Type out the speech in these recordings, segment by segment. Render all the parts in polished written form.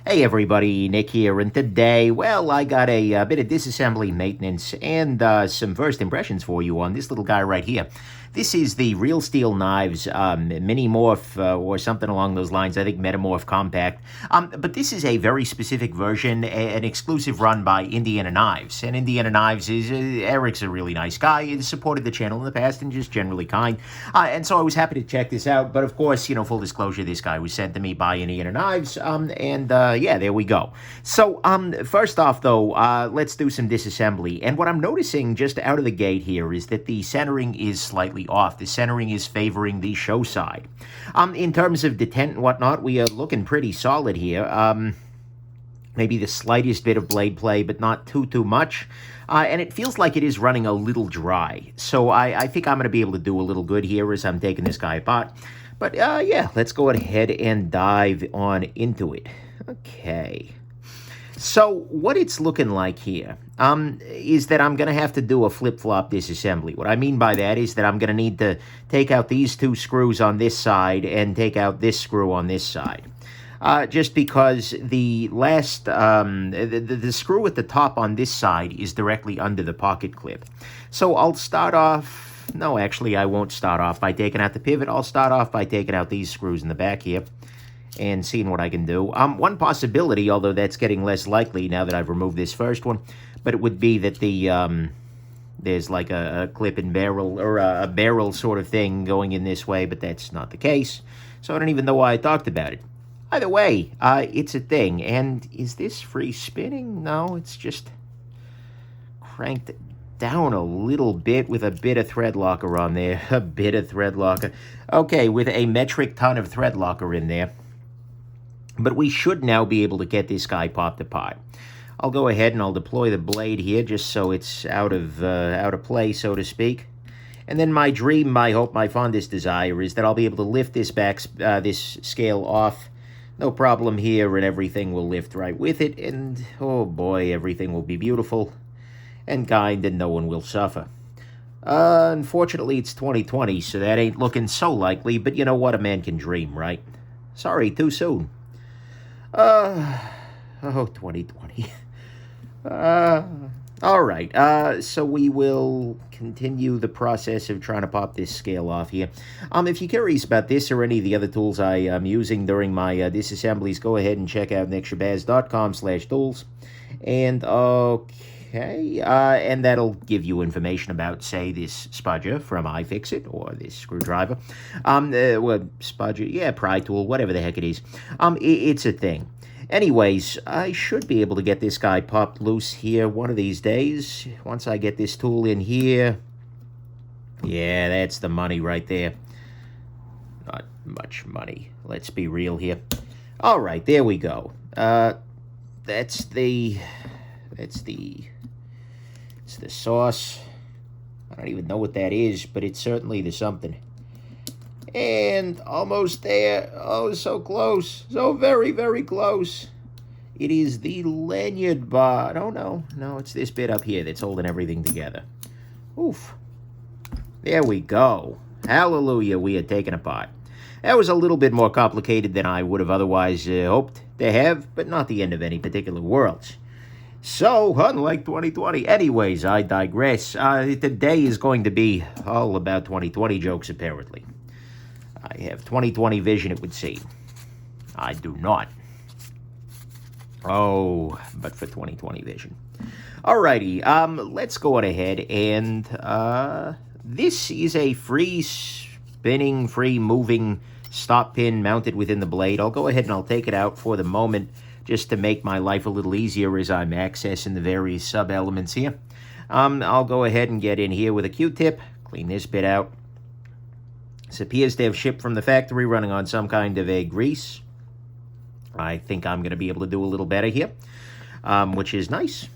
Hey everybody, Nick here, and today, well, I got a bit of disassembly maintenance and some first impressions for you on this little guy right here. This is the Real Steel Knives Mini Morph or something along those lines, I think Metamorph Compact. But this is a very specific version, an exclusive run by Indiana Knives. And Indiana Knives is, Eric's a really nice guy. He's supported the channel in the past and just generally kind. And so I was happy to check this out. But of course, you know, full disclosure, this guy was sent to me by Indiana Knives. Yeah, there we go. So first off, though, let's do some disassembly. And what I'm noticing just out of the gate here is that the centering is slightly off. The centering is favoring the show side. In terms of detent and whatnot, we are looking pretty solid here. Maybe the slightest bit of blade play, but not too much. And it feels like it is running a little dry. So I think I'm going to be able to do a little good here as I'm taking this guy apart. But yeah, let's go ahead and dive on into it. Okay. So what it's looking like here is that I'm going to have to do a flip-flop disassembly. What I mean by that is that I'm going to need to take out these two screws on this side and take out this screw on this side. Just because the last, the screw at the top on this side is directly under the pocket clip. So I'll start off, no, actually I won't start off by taking out the pivot. I'll start off by taking out these screws in the back here and seeing what I can do. One possibility, although that's getting less likely now that I've removed this first one, but it would be that the, there's like a clip and barrel, or a barrel sort of thing going in this way, but that's not the case. So I don't even know why I talked about it. Either way, it's a thing. And is this free spinning? No, it's just cranked down a little bit with a bit of thread locker on there. A bit of thread locker. Okay, with a metric ton of thread locker in there. But we should now be able to get this guy popped apart. I'll go ahead and I'll deploy the blade here just so it's out of play, so to speak. And then my dream, my hope, my fondest desire is that I'll be able to lift this this scale off. No problem here, and everything will lift right with it. And oh boy, everything will be beautiful and kind, and no one will suffer. Unfortunately, it's 2020, so that ain't looking so likely. But you know what? A man can dream, right? Sorry, too soon. 2020. All right, so we will continue the process of trying to pop this scale off here. If you're curious about this or any of the other tools I am using during my disassemblies, go ahead and check out nickshabazz.com/tools. And okay, and that'll give you information about, say, this spudger from iFixit, or this screwdriver. Well, spudger, yeah, pry tool, whatever the heck it is. It's a thing. Anyways, I should be able to get this guy popped loose here one of these days. Once I get this tool in here. Yeah, that's the money right there. Not much money. Let's be real here. All right, there we go. It's the sauce. I don't even know what that is, but it's certainly the something. And almost there. Oh, so close. So very, very close. It is the Lanyard Bar. No, it's this bit up here that's holding everything together. Oof. There we go. Hallelujah, we are taken apart. That was a little bit more complicated than I would have otherwise hoped to have, but not the end of any particular worlds. So, unlike 2020. Anyways, I digress. Today is going to be all about 2020 jokes, apparently. I have 2020 vision, it would seem. I do not. Oh, but for 2020 vision. Alrighty, let's go on ahead and, this is a free spinning, free moving stop pin mounted within the blade. I'll go ahead and I'll take it out for the moment just to make my life a little easier as I'm accessing the various sub-elements here. I'll go ahead and get in here with a Q-tip, clean this bit out. This appears to have shipped from the factory running on some kind of a grease. I think I'm going to be able to do a little better here, which is nice.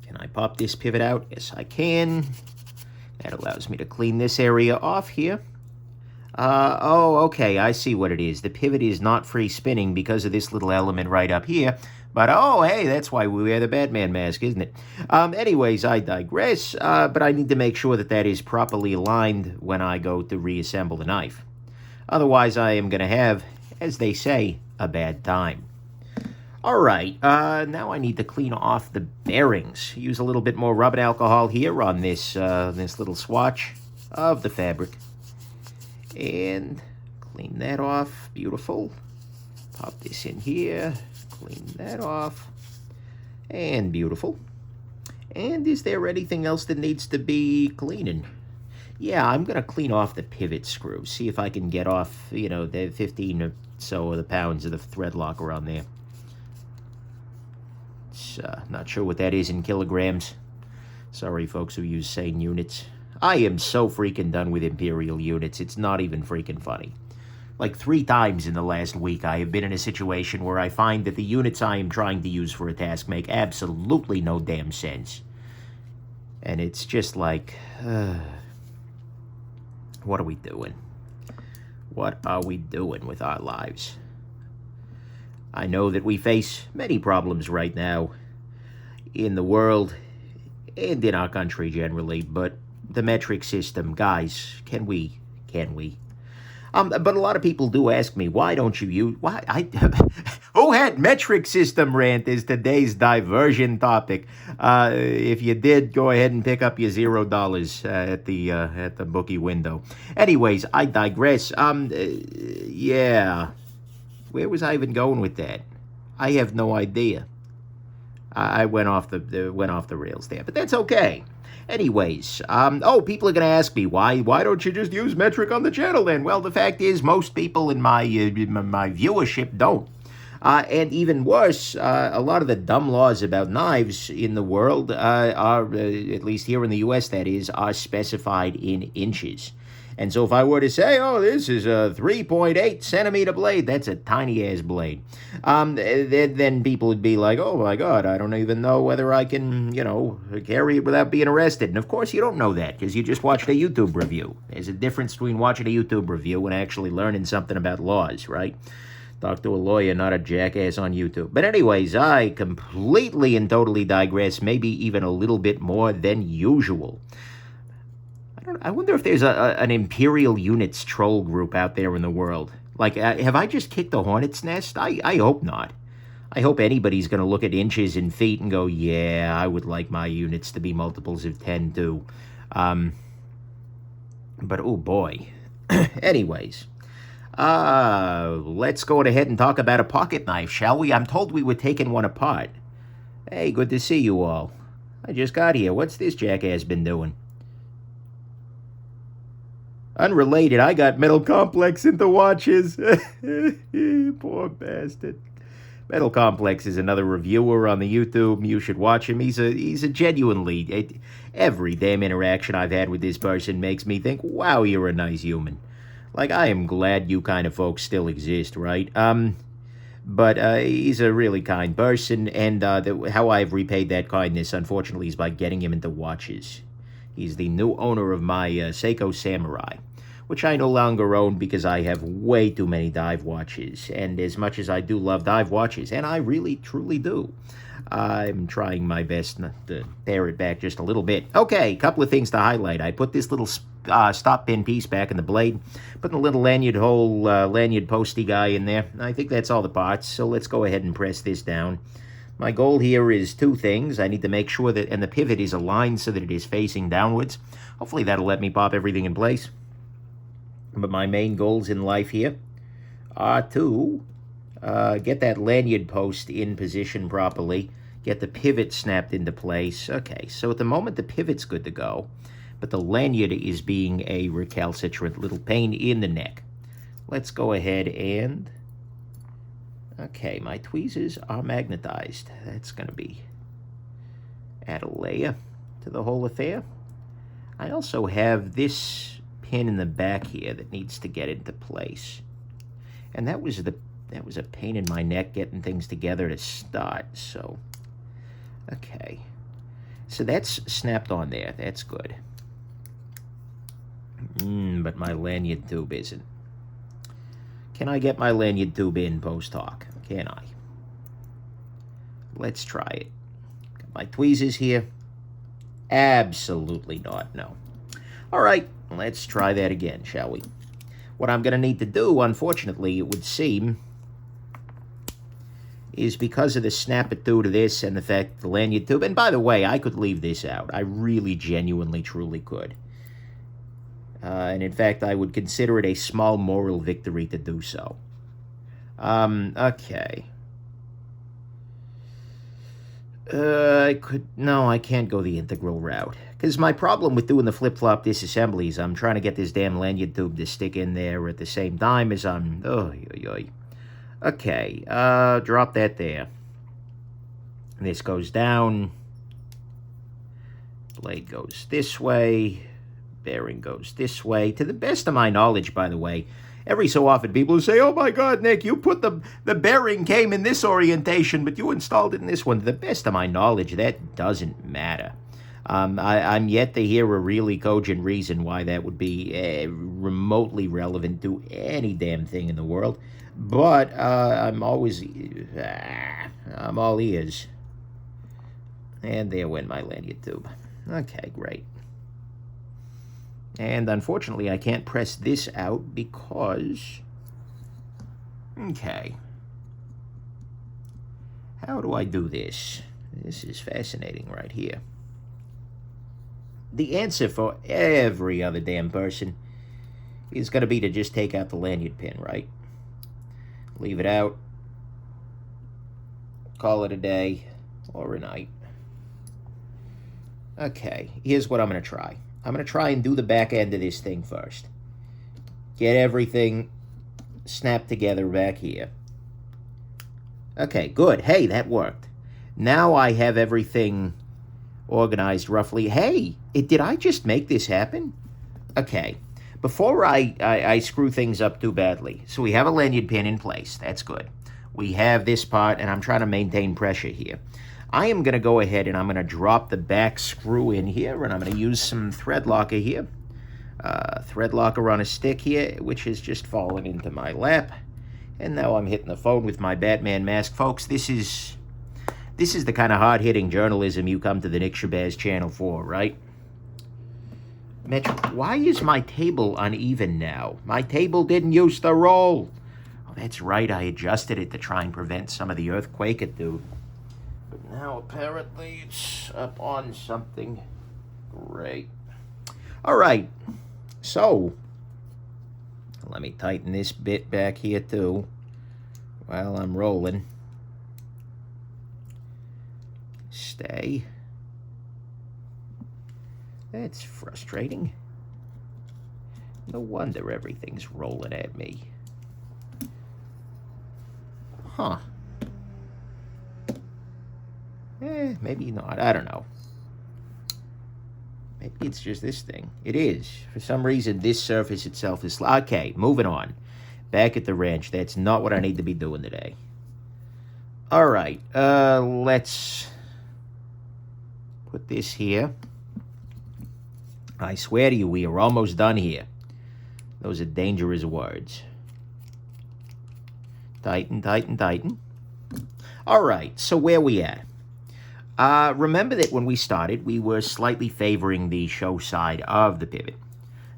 Can I pop this pivot out? Yes, I can. That allows me to clean this area off here. Oh, okay, I see what it is. The pivot is not free spinning because of this little element right up here. But, oh, hey, that's why we wear the Batman mask, isn't it? Anyways, I digress, but I need to make sure that that is properly aligned when I go to reassemble the knife. Otherwise, I am going to have, as they say, a bad time. All right, now I need to clean off the bearings. Use a little bit more rubbing alcohol here on this little swatch of the fabric. And clean that off. Beautiful. Pop this in here. Clean that off. And beautiful. And is there anything else that needs to be cleaning? Yeah, I'm going to clean off the pivot screw. See if I can get off, you know, the 15 or so of the pounds of the thread locker on there. Not sure what that is in kilograms. Sorry, folks who use sane units. I am so freaking done with imperial units. It's not even freaking funny. Like 3 times in the last week, I have been in a situation where I find that the units I am trying to use for a task make absolutely no damn sense. And it's just like, what are we doing? What are we doing with our lives? I know that we face many problems right now in the world and in our country generally, but the metric system, guys, can we? But a lot of people do ask me, why don't you use, who had metric system rant is today's diversion topic. If you did, go ahead and pick up your $0 at the bookie window. Anyways, I digress. Yeah. Where was I even going with that? I have no idea. I went off the rails there, but that's okay. Anyways, people are going to ask me, why don't you just use metric on the channel then? Well, the fact is, most people in my viewership don't. And even worse, a lot of the dumb laws about knives in the world are, at least here in the U.S., that is, are specified in inches. And so if I were to say, oh, this is a 3.8 centimeter blade, that's a tiny-ass blade, then people would be like, oh, my God, I don't even know whether I can, carry it without being arrested. And, of course, you don't know that because you just watched a YouTube review. There's a difference between watching a YouTube review and actually learning something about laws, right? Talk to a lawyer, not a jackass on YouTube. But anyways, I completely and totally digress, maybe even a little bit more than usual. I wonder if there's an Imperial Units troll group out there in the world. Like, have I just kicked a hornet's nest? I hope not. I hope anybody's going to look at inches and feet and go, yeah, I would like my units to be multiples of 10 too. But, oh boy. Anyways, let's go ahead and talk about a pocket knife, shall we? I'm told we were taking one apart. Hey, good to see you all. I just got here. What's this jackass been doing? Unrelated, I got Metal Complex into watches. Poor bastard. Metal Complex is another reviewer on the YouTube. You should watch him. He's a genuinely, every damn interaction I've had with this person makes me think, wow, you're a nice human. Like, I am glad you kind of folks still exist, right? But he's a really kind person, and how I've repaid that kindness, unfortunately, is by getting him into watches. He's the new owner of my Seiko Samurai, which I no longer own because I have way too many dive watches. And as much as I do love dive watches, and I really, truly do, I'm trying my best not to pare it back just a little bit. Okay, a couple of things to highlight. I put this little stop pin piece back in the blade, put the little lanyard hole, lanyard posty guy in there. I think that's all the parts, so let's go ahead and press this down. My goal here is 2 things. I need to make sure that, and the pivot is aligned so that it is facing downwards. Hopefully that'll let me pop everything in place. But my main goals in life here are to get that lanyard post in position properly, get the pivot snapped into place. Okay, so at the moment the pivot's good to go, but the lanyard is being a recalcitrant little pain in the neck. Let's go ahead and... Okay, my tweezers are magnetized. That's going to be add a layer to the whole affair. I also have this pin in the back here that needs to get into place. And that was a pain in my neck getting things together to start. So, okay. So that's snapped on there. That's good. But my lanyard tube isn't. Can I get my lanyard tube in post-hoc? Can I? Let's try it. Got my tweezers here. Absolutely not, no. All right, let's try that again, shall we? What I'm going to need to do, unfortunately, it would seem, is because of the snap-it-through to this and the fact the lanyard tube. And by the way, I could leave this out. I really, genuinely, truly could. And in fact, I would consider it a small moral victory to do so. Okay. I can't go the integral route. Because my problem with doing the flip-flop disassemblies, I'm trying to get this damn lanyard tube to stick in there at the same time as I'm... Okay, drop that there. This goes down. Blade goes this way. Bearing goes this way. To the best of my knowledge, by the way, every so often people say, oh my God, Nick, you put the bearing came in this orientation, but you installed it in this one. To the best of my knowledge, that doesn't matter. I'm yet to hear a really cogent reason why that would be remotely relevant to any damn thing in the world. But I'm all ears. And there went my lanyard tube. Okay, great. And unfortunately, I can't press this out because... Okay. How do I do this? This is fascinating right here. The answer for every other damn person is going to be to just take out the lanyard pin, right? Leave it out. Call it a day or a night. Okay, here's what I'm going to try. I'm going to try and do the back end of this thing first. Get everything snapped together back here. Okay, good. Hey, that worked. Now I have everything organized roughly. Hey, did I just make this happen? Okay, before I screw things up too badly. So we have a lanyard pin in place. That's good. We have this part, and I'm trying to maintain pressure here. I am going to go ahead and I'm going to drop the back screw in here, and I'm going to use some thread locker here. Thread locker on a stick here, which has just fallen into my lap. And now I'm hitting the phone with my Batman mask. Folks, this is the kind of hard-hitting journalism you come to the Nick Shabazz channel for, right? Mitch, why is my table uneven now? My table didn't used to roll. Oh, that's right, I adjusted it to try and prevent some of the earthquake it do. But now apparently it's up on something. Great. All right, so let me tighten this bit back here too while I'm rolling. Stay. That's frustrating. No wonder everything's rolling at me. Huh. Maybe not. I don't know. Maybe it's just this thing. It is. For some reason, this surface itself is... Okay, moving on. Back at the wrench. That's not what I need to be doing today. All right. Let's put this here. I swear to you, we are almost done here. Those are dangerous words. Tighten, tighten, tighten. All right, so where we at? Remember that when we started, we were slightly favoring the show side of the pivot.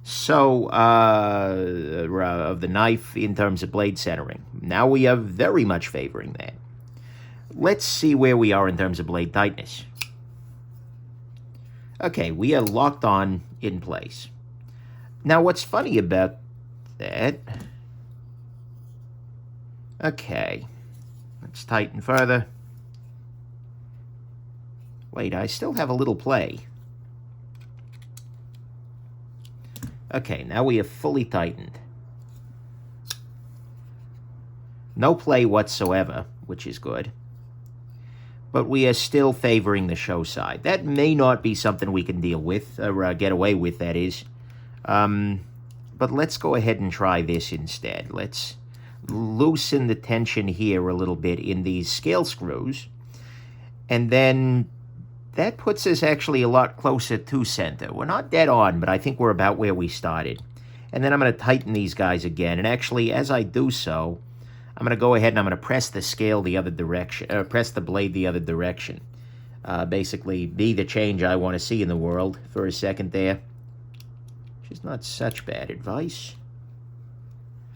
So, of the knife in terms of blade centering. Now we are very much favoring that. Let's see where we are in terms of blade tightness. Okay, we are locked on in place. Now, what's funny about that... Okay, let's tighten further. Wait, I still have a little play. Okay, now we have fully tightened. No play whatsoever, which is good. But we are still favoring the show side. That may not be something we can deal with, or get away with, that is. But let's go ahead and try this instead. Let's loosen the tension here a little bit in these scale screws. And then that puts us actually a lot closer to center. We're not dead on, but I think we're about where we started. And then I'm going to tighten these guys again. And actually, as I do so, I'm going to go ahead and I'm going to press the scale the other direction, press the blade the other direction. Basically, be the change I want to see in the world for a second there. Which is not such bad advice.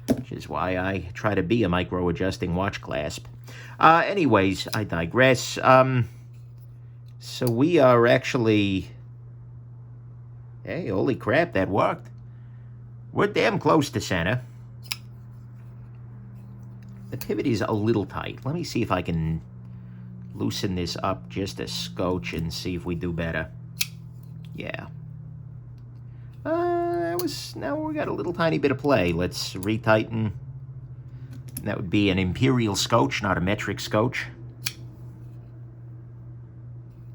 Which is why I try to be a micro-adjusting watch clasp. Anyways, I digress. So we are actually... Hey, holy crap, that worked. We're damn close to center. The pivot is a little tight. Let me see if I can loosen this up just a scotch and see if we do better. Yeah. Now we got a little tiny bit of play. Let's retighten. That would be an imperial scotch, not a metric scotch.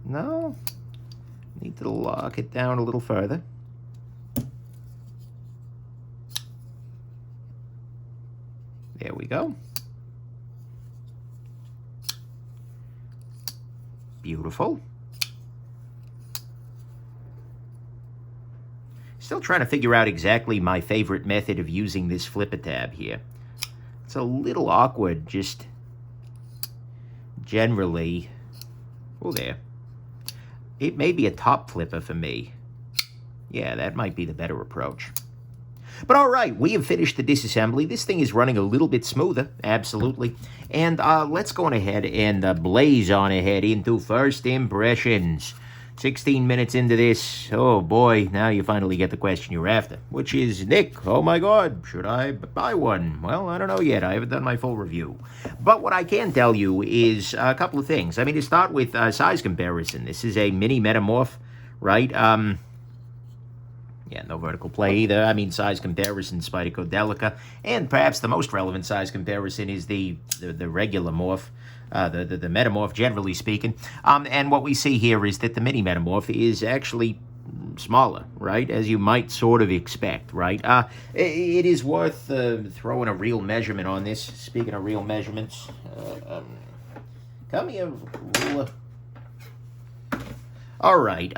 No. Need to lock it down a little further. There we go. Beautiful. Still trying to figure out exactly my favorite method of using this flipper tab here. It's a little awkward, just generally. Oh, there. It may be a top flipper for me. Yeah, that might be the better approach. But all right, we have finished the disassembly. This thing is running a little bit smoother, absolutely. And let's go on ahead and blaze on ahead into first impressions. 16 minutes into this, oh boy, now you finally get the question you're after, which is, Nick, oh my God, should I buy one? Well, I don't know yet. I haven't done my full review. But what I can tell you is a couple of things. I mean, to start with size comparison, this is a mini Metamorph, right? Yeah, no vertical play either. I mean, size comparison, Spyderco, and perhaps the most relevant size comparison is the regular morph. The Metamorph, generally speaking. And what we see here is that the mini Metamorph is actually smaller, right? As you might sort of expect, right? It is worth throwing a real measurement on this. Speaking of real measurements, come here, ruler. All right,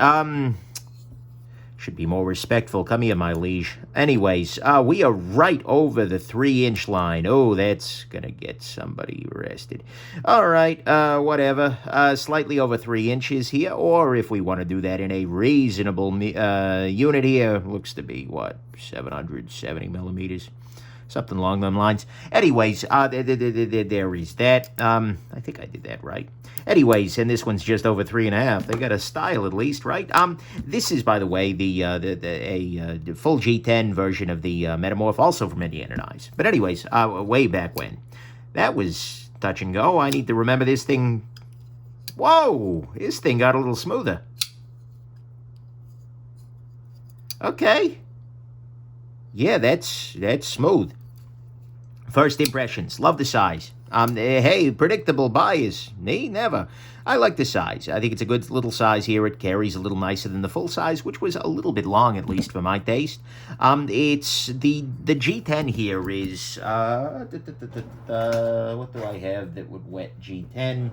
should be more respectful. Come here, my liege. Anyways, we are right over the 3-inch line. Oh, that's gonna get somebody arrested. All right, whatever. Slightly over 3 inches here, or if we want to do that in a reasonable unit here, looks to be, what, 770 millimeters? Something along those lines. Anyways, there is that. I think I did that right. Anyways, and this one's just over 3.5. They got a style at least, right? This is, by the way, the full G10 version of the Metamorph, also from Indiana Knives. But anyways, way back when. That was touch and go. I need to remember this thing. Whoa! This thing got a little smoother. Okay. Yeah, that's smooth. First impressions. Love the size. Hey, predictable buyers. Me? Never. I like the size. I think it's a good little size here. It carries a little nicer than the full size, which was a little bit long, at least for my taste. It's the G10 here is what do I have that would wet G10?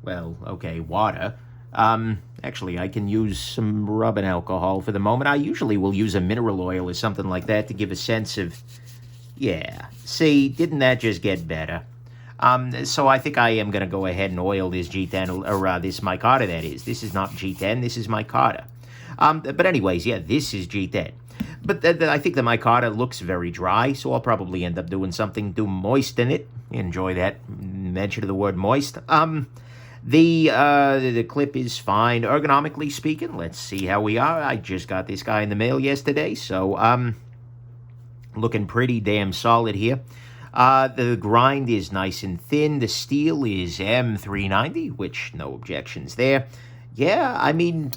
Well, okay, water. Actually, I can use some rubbing alcohol for the moment. I usually will use a mineral oil or something like that to give a sense of, yeah. See, didn't that just get better? So I think I am going to go ahead and oil this G10, or this Micarta, that is. This is not G10, this is Micarta. But anyways, yeah, this is G10. But I think the Micarta looks very dry, so I'll probably end up doing something to moisten it. Enjoy that mention of the word moist. The clip is fine, ergonomically speaking. Let's see how we are. I just got this guy in the mail yesterday, so looking pretty damn solid here. The grind is nice and thin. The steel is M390, which no objections there. Yeah, I mean,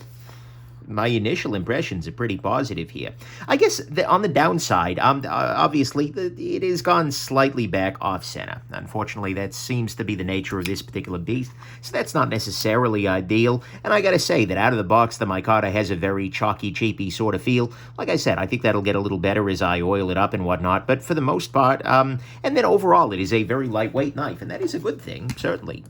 my initial impressions are pretty positive here. I guess on the downside, obviously, it has gone slightly back off-center. Unfortunately, that seems to be the nature of this particular beast, so that's not necessarily ideal. And I gotta say that out of the box, the Micarta has a very chalky, cheapy sort of feel. Like I said, I think that'll get a little better as I oil it up and whatnot, but for the most part, and then overall, it is a very lightweight knife, and that is a good thing, certainly.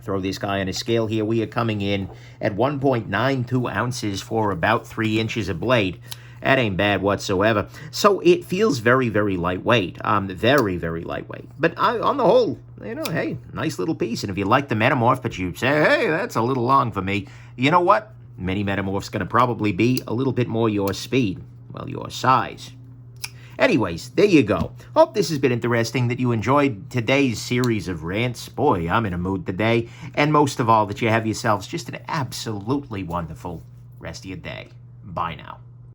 Throw this guy on a scale here. We are coming in at 1.92 ounces for about 3 inches of blade. That ain't bad whatsoever. So it feels very, very lightweight. Very, very lightweight. But on the whole, you know, hey, nice little piece. And if you like the Metamorph, but you say, hey, that's a little long for me, you know what? Mini Metamorph's going to probably be a little bit more your speed. Well, your size. Anyways, there you go. Hope this has been interesting, that you enjoyed today's series of rants. Boy, I'm in a mood today. And most of all, that you have yourselves just an absolutely wonderful rest of your day. Bye now.